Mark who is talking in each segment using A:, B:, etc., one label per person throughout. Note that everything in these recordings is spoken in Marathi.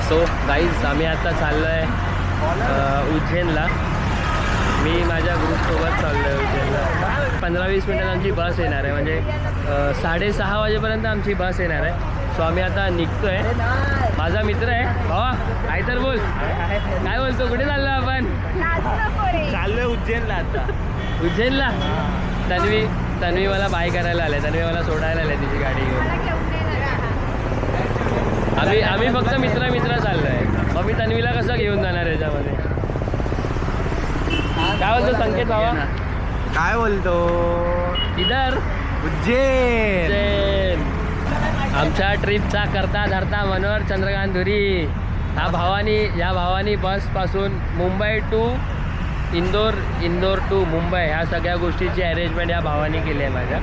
A: सो गाईज आम्ही आता चाललो आहे उज्जैनला. मी माझ्या ग्रुपसोबत चाललो आहे उज्जैनला. 15-20 मिनिटात आमची बस येणार आहे, म्हणजे 6:30 वाजेपर्यंत आमची बस येणार आहे. सो आम्ही आता निघतो आहे. माझा मित्र आहे भावा, काय तर बोल, काय बोलतो, कुठे चाललो आपण?
B: चाललोय उज्जैनला आता.
A: उज्जैनला? तन्वी मला बाय करायला आले, तन्वी मला सोडायला आले तिची गाडी घेऊन. आम्ही फक्त मित्र चाललो आहे. मग मी तन्वीला कसं घेऊन जाणार याच्यामध्ये? काय बोलतो संकेत भावा?
B: काय बोलतो?
A: इधर
B: उज्जैन.
A: आमच्या ट्रिपचा करता धरता मनोहर चंद्रकांत धुरी. या भावानी बसपासून मुंबई टू इंदोर टू मुंबई ह्या सगळ्या गोष्टीची अरेंजमेंट या भावानी केली आहे माझ्या.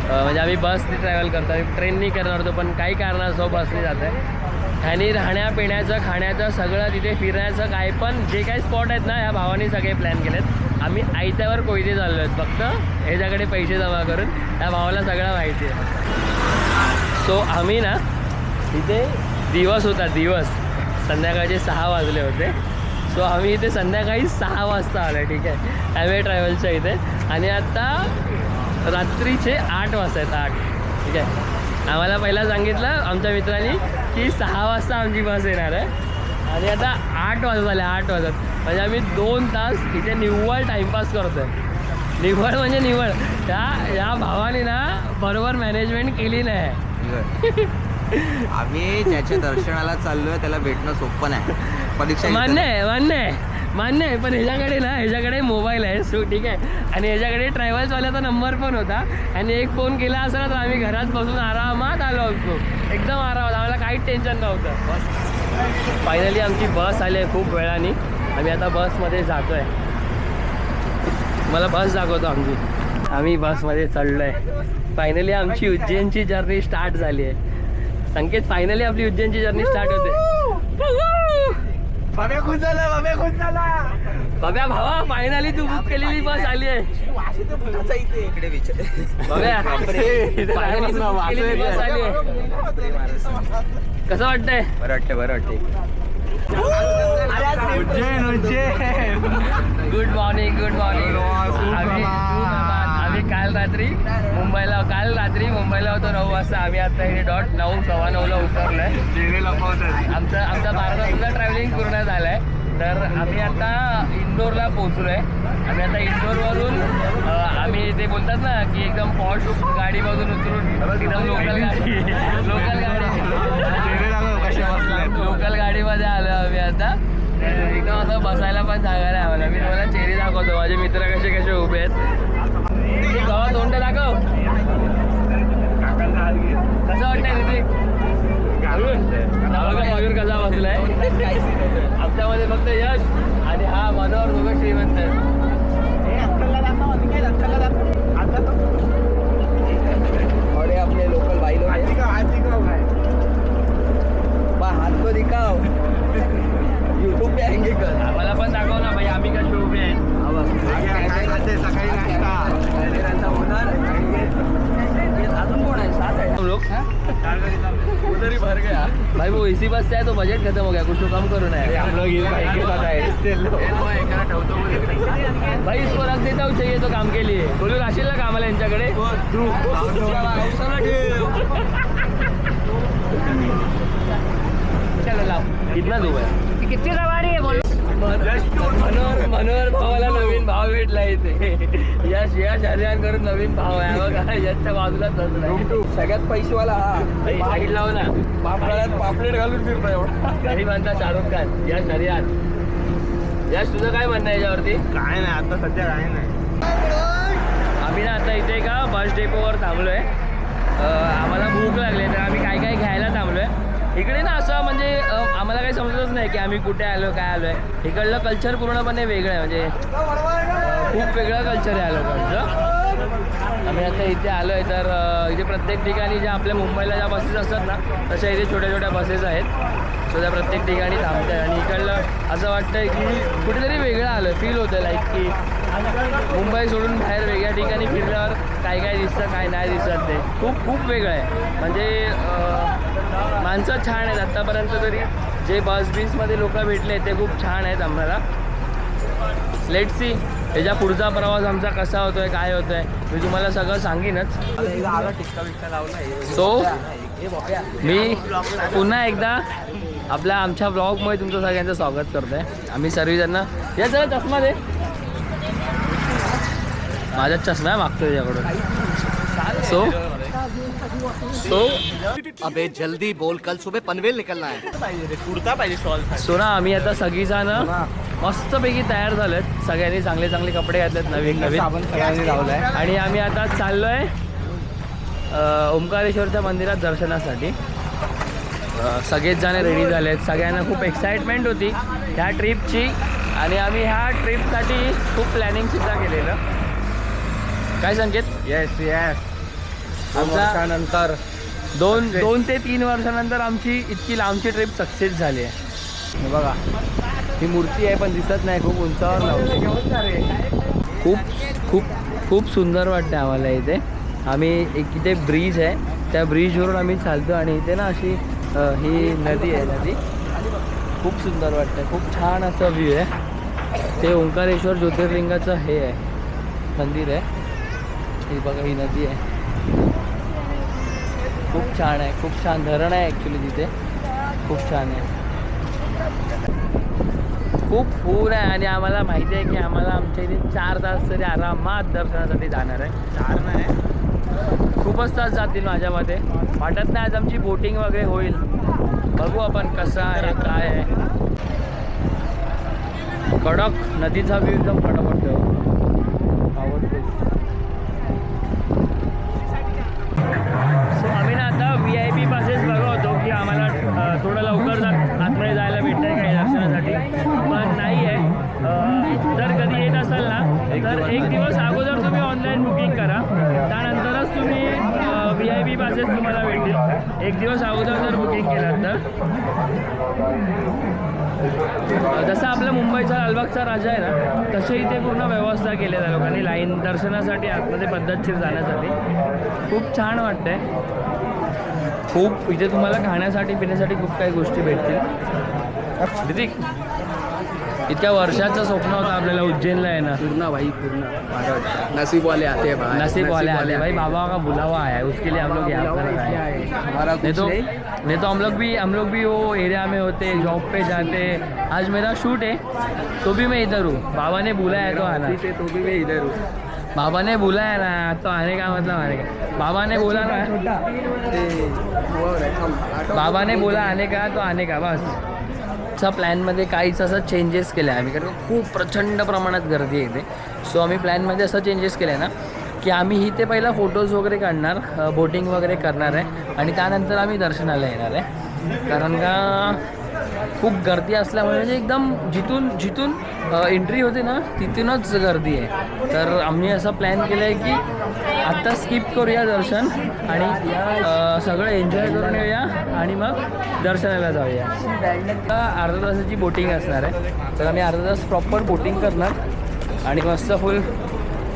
A: म्हणजे आम्ही बसने ट्रॅव्हल करतो, आम्ही ट्रेननी करणार होतो, पण काही कारणास्तव बसने जात आहे. ह्यानी राहण्या पिण्याचं खाण्याचं सगळं तिथे फिरण्याचं काय पण जे काही स्पॉट आहेत ना, ह्या भावानी सगळे प्लॅन केलेत. आम्ही आयत्यावर कोयते चाललो आहेत, फक्त ह्याच्याकडे पैसे जमा करून. त्या भावाला सगळं माहिती आहे. सो आम्ही ना इथे दिवस संध्याकाळचे 6 वाजले होते. सो आम्ही इथे संध्याकाळी 6 वाजता आलो आहे, ठीक आहे, ॲवे ट्रॅव्हल्सच्या इथे. आणि आता रात्रीचे 8 वाजता आहेत, 8, ठीक आहे. आम्हाला पहिला सांगितलं आमच्या मित्रांनी की 6 वाजता आमची बस येणार आहे, आणि आता 8 वाजत आले. 8 वाजत म्हणजे आम्ही 2 तास इथे निव्वळ टाईमपास करतो आहे. निव्वळ म्हणजे निव्वळ. या भावाने ना बरोबर मॅनेजमेंट केली नाही.
B: आम्ही ज्याच्या दर्शनाला चाललोय त्याला भेटणं सोपं नाही. परीक्षा
A: मान्य आहे, पण ह्याच्याकडे मोबाईल आहे, सो ठीक आहे. आणि ह्याच्याकडे ट्रॅव्हल्सवाल्याचा नंबर पण होता, आणि एक फोन केला असला तर आम्ही घरात बसून आरामात आलो असतो, एकदम आरामात. आम्हाला काहीच टेन्शन नव्हतं. फायनली आमची बस आली आहे खूप वेळाने. आम्ही आता बसमध्ये जातो आहे. मला बस दाखवतो आमची. आम्ही बसमध्ये चढलो आहे. फायनली आमची उज्जैनची जर्नी स्टार्ट झाली आहे. संकेत, फायनली आपली उज्जैनची जर्नी स्टार्ट होते.
B: बाब्या खुश झाला.
A: बघा भावा, फायनली तू बुक केलेली बस आली आहे. बघा फायनली तू बुक केलेली बस आली आहे. कसं वाटतंय?
B: बरं वाटतंय. उज्जैन.
A: Good morning. आम्ही काल रात्री मुंबईला होतो 9 वाजता. आम्ही आता हे डॉट 9:15 उतरलो आहे. आमचा 12 तासाचा ट्रॅव्हलिंग पूर्ण झालं आहे. तर आम्ही आता इंदोरला पोहोचलो आहे. आम्ही आता इंदोरवरून आम्ही ते बोलतात ना की एकदम पॉश गाडीमधून उतरून एकदम लोकल गाडीमध्ये आलो आम्ही आता. एकदम असं बसायला पण जागा नाही आम्हाला. मी तुम्हाला चेहरे दाखवतो, माझे मित्र कसे उभे आहेत. गावात तोंड दाखव. कसं वाटतंय तिथे? मयूर कसा बसलाय. आमच्यामध्ये फक्त यश आणि हा मनोहर दोघं श्रीमंत आहेत.
B: अपने लोकल भाई लोग हाथ को दिखाओ. यूट्यूब पे आएंगे कल.
A: आम्हाला पण दाखव ना भाई, आम्ही कसे उभे आहेत.
B: सकाळी नाश्ता अजून कोण आहे? 7 आहे
A: हम लोग उधर ही भर गया भाई. वो इसी बस से है तो बजट खत्म हो गया, कुछ तो कम करो ना.
B: हम लोग इस भाई के साथ आए.
A: भाई इसको रख देता हूँ, चाहिए तो काम के लिए. बोलू राशील ना कामाला यांच्याकडे. चलो लाव. कितना दूर है? कितनी सवारी है बोलो. मनोहर भावाला नवीन भाव भेटला इथे. यश हरियाण करून नवीन भाव आहे बघा. यशच्या बाजूलाच बसलाय.
B: सगळ्यात पैसेवाला हा.
A: साईड लाव ना.
B: पापलेट घालून फिरतो एवढा.
A: घरी म्हणता शाहरुख खान. यश हरियाण. यश तुझं काय म्हणणं आहे याच्यावरती?
B: काय नाही, आता सध्या काय नाही.
A: आम्ही ना आता इथे का बस डेपोवर थांबलो आहे. आम्हाला भूक लागली, तर आम्ही काय घ्यायला थांबलो आहे. इकडे ना असं म्हणजे आम्हाला काही समजतच नाही की आम्ही कुठे आलो, काय आलो आहे. इकडलं कल्चर पूर्णपणे वेगळं आहे, म्हणजे खूप वेगळं कल्चर आहे या लोकांचं. आम्ही आता इथे आलो आहे तर इथे प्रत्येक ठिकाणी ज्या आपल्या मुंबईला ज्या बसेस असतात ना तशा इथे छोट्या छोट्या बसेस आहेत. सो त्या प्रत्येक ठिकाणी थांबत आहे आणि इकडलं असं वाटतं आहे की कुठेतरी वेगळं आलं फील होतं लाईक की मुंबई सोडून बाहेर वेगळ्या ठिकाणी फिरल्यावर काय काय दिसतं काय नाही दिसत ते खूप खूप वेगळं आहे. म्हणजे माणसं छान आहेत आत्तापर्यंत तरी जे बसमध्ये लोक भेटले ते खूप छान आहेत आम्हाला. लेट सी त्याच्या पुढचा प्रवास आमचा कसा होतोय काय होतोय मी तुम्हाला सगळं सांगीनच. सो मी पुन्हा एकदा आमच्या ब्लॉगमध्ये तुमचं सगळ्यांचं स्वागत करतोय. आम्ही सर्वजण या जरा चष्मा दे माझा चष्मा मागतोय त्याच्याकडून. सो
B: अबे जल्दी बोल कल सुबह पनवेल निकलना है.
A: सो ना आम्ही आता सगळीजण मस्तपैकी तयार झालेत. सगळ्यांनी चांगले चांगले कपडे घातलेत नवीन आणि आम्ही आता चाललोय ओंकारेश्वरच्या मंदिरात दर्शनासाठी. सगळेच जण रेडी झालेत. सगळ्यांना खूप एक्साइटमेंट होती ह्या ट्रिपची आणि आम्ही ह्या ट्रिपसाठी खूप प्लॅनिंगसुद्धा केलेलं. काय संकेत?
B: Yes yes.
A: नंतर दोन ते 3 वर्षानंतर आमची इतकी लांबची ट्रिप सक्सेस झाली आहे. हे बघा ही मूर्ती आहे पण दिसत नाही खूप उंचावर लावली. खूप खूप खूप सुंदर वाटते आम्हाला इथे. आम्ही एक इथे ब्रिज आहे त्या ब्रिजवरून आम्ही चालतो आणि इथे ना अशी ही नदी आहे. नदी खूप सुंदर वाटते. खूप छान असं व्ह्यू आहे. ते ओंकारेश्वर ज्योतिर्लिंगाचं हे आहे मंदिर आहे. ही बघा ही नदी आहे. खूप छान आहे. खूप छान धरण आहे ॲक्च्युली तिथे. खूप छान आहे. खूप ऊन आहे आणि आम्हाला माहिती आहे की आम्हाला आमच्या इथे 4 तास तरी आरामात दर्शनासाठी जाणार आहे. 4 नाही खूपच तास जातील माझ्या मते. वाटत नाही आज आमची बोटिंग वगैरे होईल. बघू आपण कसं आहे काय आहे. कडक नदीचा व्ह्यू एकदम कडक वाटतो. सो आम्ही ना आता VIP पासेस बघत होतो की आम्हाला थोडं लवकर आतमध्ये जायला भेटतं आहे काही दर्शनासाठी पण नाही आहे. जर कधी येत असाल ना तर 1 दिवस अगोदर तुम्ही ऑनलाईन बुकिंग करा त्यानंतरच तुम्ही VIP पासेस तुम्हाला भेटतील. 1 दिवस अगोदर जर बुकिंग केलं तर जसं आपल्या मुंबईचा लालबागचा राजा आहे ना तसे इथे पूर्ण व्यवस्था केली आहे लोकांनी लाईन दर्शनासाठी आतमध्ये पद्धतशीर जाण्यासाठी. खूप छान वाटतंय. खूप इथे तुम्हाला खाण्यासाठी पिण्यासाठी खूप काही गोष्टी भेटतील. ऋतिक इतक्या वर्षाचं स्वप्न होतं आपल्याला उज्जैनला आहे ना.
B: पूर्ण भाई पूर्ण नसीब वाले आते हैं भाई.
A: नसीब वाले आते भाई. बाबा का बुलावा आया है उसके लिए हम लोग यहाँ पर आए.
B: हमारा
A: नहीं तो हम लोग भी वो एरिया में होते जॉब पे जाते. आज मेरा शूट है तो भी मैं इधर हूँ. बाबा ने बुलाया है तो आना.
B: तो भी मैं इधर हूँ.
A: बाबा ने बुलाया ना तो आने का मतलब आने का. बाबा ने बोला ना बाबा ने बोला आने का तो आने का बस. च्या प्लॅनमध्ये काहीच असं चेंजेस केलं आहे आम्ही कारण खूप प्रचंड प्रमाणात गर्दी आहे इथे. सो आम्ही प्लॅनमध्ये असं चेंजेस केलं आहे ना की आम्ही इथे पहिला फोटोज वगैरे काढणार बोटिंग वगैरे करणार आहे आणि त्यानंतर आम्ही दर्शनाला येणार आहे. कारण का खूप गर्दी असल्यामुळे म्हणजे एकदम जिथून एंट्री होते ना तिथूनच गर्दी आहे. तर आम्ही असं प्लॅन केलं आहे की आत्ता स्किप करूया दर्शन आणि सगळं एन्जॉय करून येऊया आणि मग दर्शनाला जाऊया. अर्धा तासाची बोटिंग असणार आहे तर आम्ही अर्धा तास प्रॉपर बोटिंग करणार आणि मस्त फुल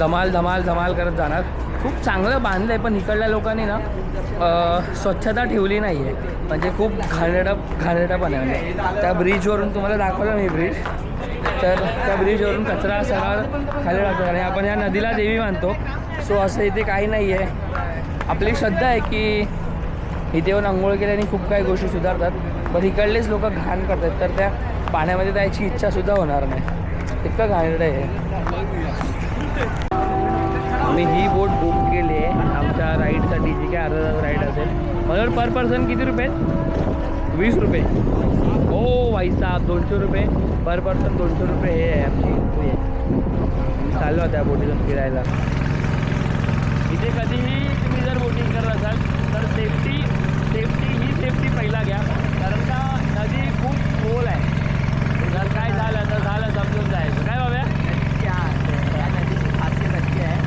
A: धमाल धमाल धमाल करत जाणार. खूप चांगलं बांधलं आहे पण इकडल्या लोकांनी ना स्वच्छता ठेवली नाही आहे. म्हणजे खूप घाणेरडा पण आहे. म्हणजे त्या ब्रिजवरून तुम्हाला दाखवलं मी ब्रिज तर त्या ब्रिजवरून कचरा सगळा खाली टाकतो आणि आपण या नदीला देवी मानतो. सो असं इथे काही नाही आहे. आपली श्रद्धा आहे की इथे येऊन आंघोळ केल्याने खूप काही गोष्टी सुधारतात पण इकडलेच लोक घाण करतात तर त्या पाण्यामध्ये जायची इच्छासुद्धा होणार नाही. इतकं घाणेरडं आहे. आम्ही ही बोट बुक केली आहे आमच्या राईडसाठी जी काय अर्धा तास राईड असेल. मला पर पर्सन किती रुपये? 20 रुपये. ओ भाई साहब 200 रुपये पर पर्सन. 200 रुपये हे आहे आमची हे चाललो त्या बोटीतून फिरायला. इथे कधीही तुम्ही जर बोटिंग करत असाल तर सेफ्टी ही पहिला घ्या कारण का नदी खूप खोल आहे. जर काय झालं तर झालं समजून जायचं. काय बाबा या नदीची खासियत अशी आहे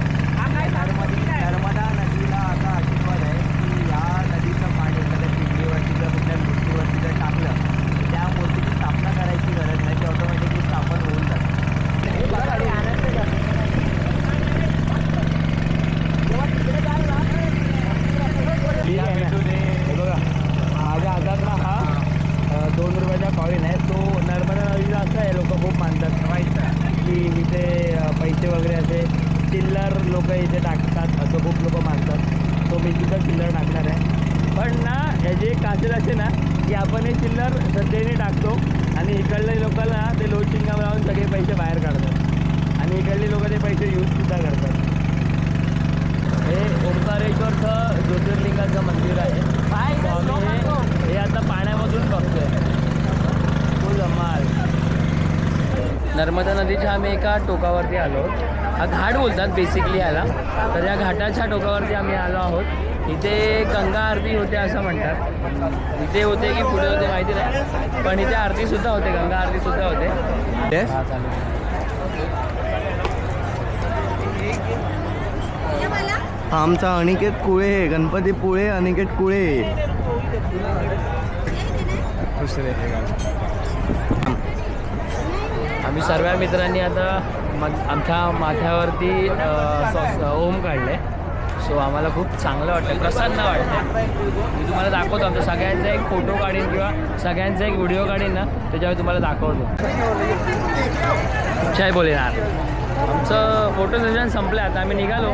A: पैसे वगैरे असे चिल्लर लोक इथे टाकतात, असं खूप लोक मानतात. तो मी सुद्धा चिल्लर टाकणार आहे. पण ना याची एक खासियत असे ना की आपण हे चिल्लर श्रद्धेने टाकतो आणि इकडले लोकांना ते लोड चिंगाम लावून सगळे पैसे बाहेर काढतात आणि इकडले लोक ते पैसे यूजसुद्धा करतात. हे ओंकारेश्वरचं ज्योतिर्लिंगाचं मंदिर आहे. तो आम्ही हे आता पाण्यामधून बघतोय. फुल धमाल. नर्मदा नदीच्या आम्ही एका टोकावरती आलो. हा घाट बोलतात बेसिकली ह्याला. तर या घाटाच्या टोकावरती आम्ही आलो आहोत. इथे गंगा आरती होते असं म्हणतात. इथे होते की पुढे होते माहिती नाही, पण इथे आरतीसुद्धा होते, गंगा आरतीसुद्धा होते. हा चालेल.
B: आमचा अनिकेत कुळे, गणपती पुळे, अनिकेत कुळे.
A: आम्ही सर्व मित्रांनी आता आमच्या माथ्यावरती ओम काढले. सो आम्हाला खूप चांगलं वाटतं, प्रसन्न वाटतं. मी तुम्हाला दाखवतो. आमच्या सगळ्यांचा एक फोटो काढीन किंवा सगळ्यांचा एक व्हिडिओ काढीन ना, त्याच्यावर तुम्हाला दाखवतो. जय भोलेनाथ. आमचं फोटो सेशन संपलं. आता आम्ही निघालो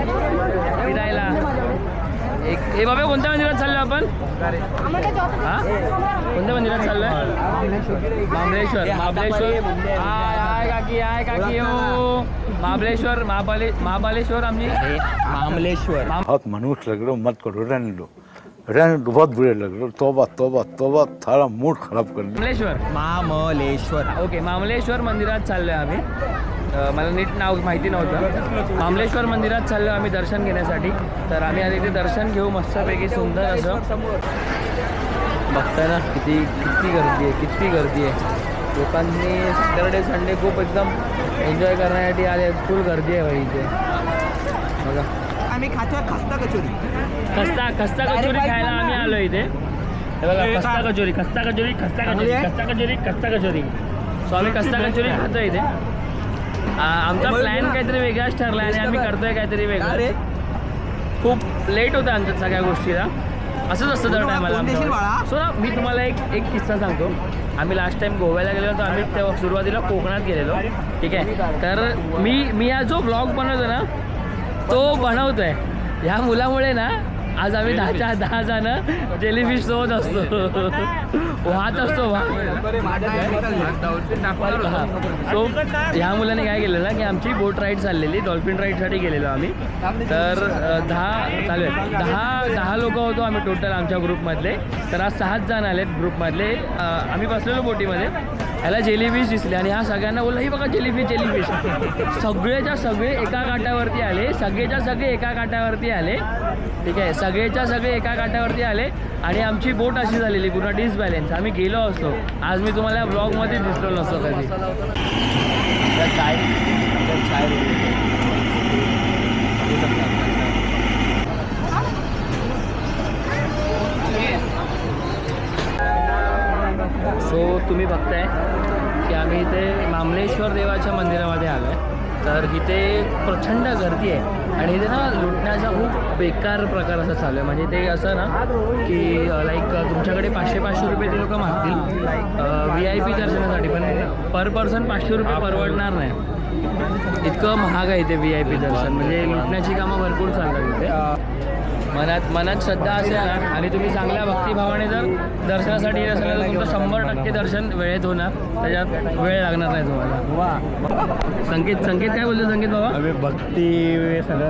A: फिरायला. हे बाबा कोणत्या मंदिरात चाललो आपण? हां कोणत्या मंदिरात चाललो आहे? महाबळेश्वर. आय काकी हो. महाबळेश्वर महाबळेश्वर आम्ही मामलेश्वर.
C: बहुत मनुष्य लग रहे हो, मत करो, रहने दो, बहुत बुरे लग रहे हो. तौबा तौबा तौबा, थारा मूड खराब कर दिया.
B: मामलेश्वर.
A: ओके, मामलेश्वर मंदिरात चाललो आहे आम्ही. मला नीट नाव माहिती नव्हतं. मामलेश्वर मंदिरात चाललो आम्ही दर्शन घेण्यासाठी. तर आम्ही आता इथे दर्शन घेऊ मस्तपैकी सुंदर असं. बघताय ना किती गर्दी आहे. लोकांनी सॅटर्डे संडे खूप एकदम एन्जॉय करण्यासाठी आले. फुल गर्दी आहे भाई इथे. बघा
B: आम्ही खातो खस्ता कचोरी.
A: खस्ता कचोरी खायला आम्ही आलो इथे. हे बघा खस्ता कचोरी. सो आम्ही खस्ता कचोरी खातो इथे. आमचा प्लॅन काहीतरी वेगळाच ठरला आणि आम्ही करतोय काहीतरी वेगळं. खूप लेट होतं आमच्या सगळ्या गोष्टीला. असंच असतं दर टायमाला. सो ना मी तुम्हाला एक किस्सा सांगतो. आम्ही लास्ट टाइम गोव्याला गेलो होतो. आम्ही तेव्हा सुरुवातीला कोकणात गेलेलो. ठीक आहे. तर मी हा जो ब्लॉग बनवतो ना तो बनवतोय ह्या मुलामुळे ना. आज आम्ही 10 जण जेलीफिश सोबत असतो. वाहत असतो. सो ह्या मुलाने काय केलेलं ना की आमची बोट राईड चाललेली, डॉल्फिन राईडसाठी गेलेलो आम्ही. तर 10 लोक होतो आम्ही टोटल आमच्या ग्रुपमधले. तर आज 6 जण आलेत ग्रुपमधले. आम्ही बसलेलो बोटीमध्ये. ह्याला जेलीफिश दिसले आणि ह्या सगळ्यांना बोलला ही बघा जेलीफिश. सगळेच्या सगळे एका काठावरती आले. सगळे एका काठावरती आले. ठीक आहे. सगळे एका काठावरती आले आणि आमची बोट अशी झालेली पूर्ण डिसबॅलेन्स. आम्ही गेलो असतो आज मी तुम्हाला ब्लॉगमध्ये दिसलो नसतो कधी. चाय सो तुम्ही बघताय की आम्ही इथे मामलेश्वर देवाच्या मंदिरामध्ये आलो आहे. तर इथे प्रचंड गर्दी आहे आणि इथे ना लुटण्याचा खूप बेकार प्रकार असा चालू आहे. म्हणजे ते असं ना की लाईक तुमच्याकडे 500 रुपये ते लोक मागतील VIP दर्शनासाठी. पण पर पर्सन 500 रुपये परवडणार नाही. इतकं महाग आहे इथे VIP दर्शन. म्हणजे लुटण्याची कामं भरपूर चालतात इथे. मनात श्रद्धा असेल ना आणि तुम्ही चांगल्या भक्तिभावाने जर दर्शनासाठी येत असेल तर तुमचं 100% दर्शन वेळेत होणार. त्याच्यात वेळ लागणार नाही तुम्हाला. संकेत काय बोलतो संकेत बाबा?
D: भक्ती सगळं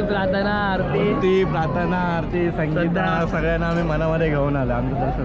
D: प्रार्थना आरती संगीत सगळ्यांना आम्ही मनामध्ये घेऊन आलो. आमचं दर्शन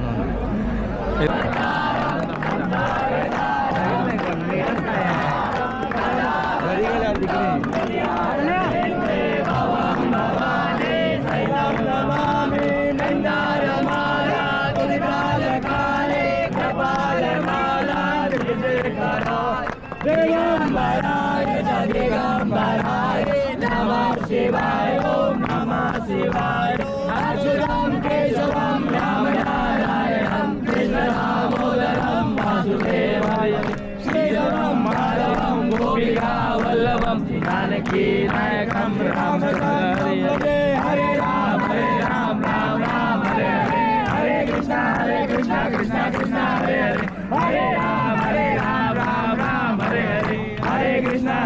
D: शिवाय ओम नमः शिवाय. अच्युतं केशवं रामनारायणं कृष्ण दामोदरं वासुदेवाय. श्रीधरं माधवं गोपिका वल्लभं जानकी नायकं रामचन्द्रं. हरे राम राम राम हरे हरे. हरे कृष्णा कृष्णा कृष्णा हरे हरे. हरे राम राम राम हरे हरे. हरे कृष्णा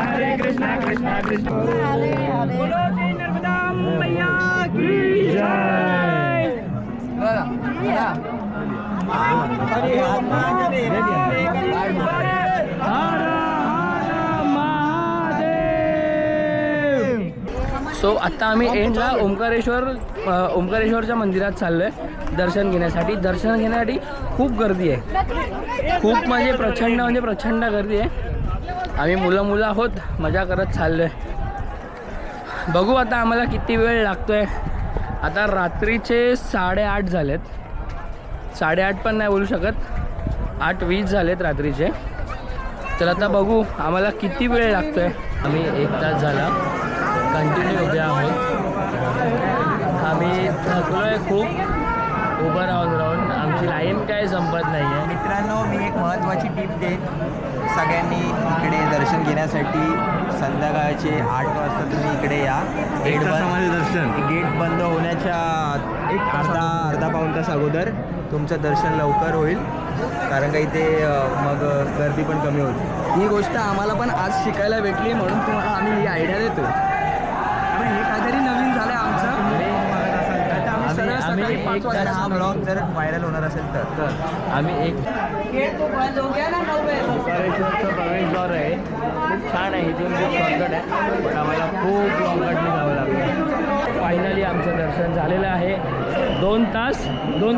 A: सो आता आम्ही एंडला ओंकारेश्वरच्या मंदिरात चाललो आहे दर्शन घेण्यासाठी. दर्शन घेण्यासाठी खूप गर्दी आहे, खूप म्हणजे प्रचंड गर्दी आहे. आम्ही मुलं आहोत, मजा करत चाललो आहे. बघू आता आम्हाला किती वेळ लागतो आहे. आता रात्रीचे 8:30 झालेत, 8:30 पण नाही बोलू शकत, 8:20 झालेत रात्रीचे. तर आता बघू आम्हाला किती वेळ लागतो आहे. आम्ही 1 तास झाला कंटिन्यू उभे आहोत. आम्ही थकलो आहे खूप उभं राहून आमची लाईन काय संपत नाही आहे.
B: मित्रांनो, मी एक महत्त्वाची टीप देईन सगळ्यांनी इकडे दर्शन घेण्यासाठी. संध्याकाळचे 8 वाजता तुम्ही इकडे या. गेट बंद होण्याच्या अर्धा पाऊण तास अगोदर तुमचं दर्शन लवकर होईल, कारण का इथे मग गर्दी पण कमी होईल. ही गोष्ट आम्हाला पण आज शिकायला भेटली, म्हणून तुम्हाला आम्ही ही आयडिया देतो. हे काहीतरी नवीन झालं आमचं.
A: आम्ही 1 तास
B: हा ब्लॉग जर व्हायरल होणार असेल तर
A: आम्ही ओंकारेश्वरचं प्रवेशद्वार आहे, खूप छान आहे. इथून खूप शॉर्टकट आहे, पण आम्हाला खूप लॉंगकटने जावं लागतं. फायनली आमचं दर्शन झालेलं आहे. 2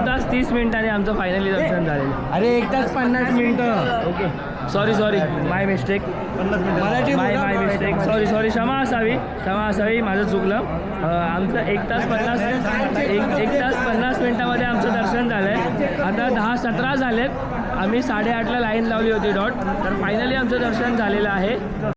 A: तास 30 मिनिटांनी आमचं फायनली दर्शन झालेलं.
D: अरे 1 तास 50 मिनिटं.
A: ओके, सॉरी माय मिस्टेक, माय मिस्टेक, सॉरी क्षमा असावी, माझं चुकलं. आमचं 1 तास 50 मिनिटामध्ये आमचं दर्शन झालं आहे. आता 10:17 झालेत. आम्ही 8:30ला लाईन लावली होती डॉट. तर फायनली आमचं दर्शन झालेलं आहे.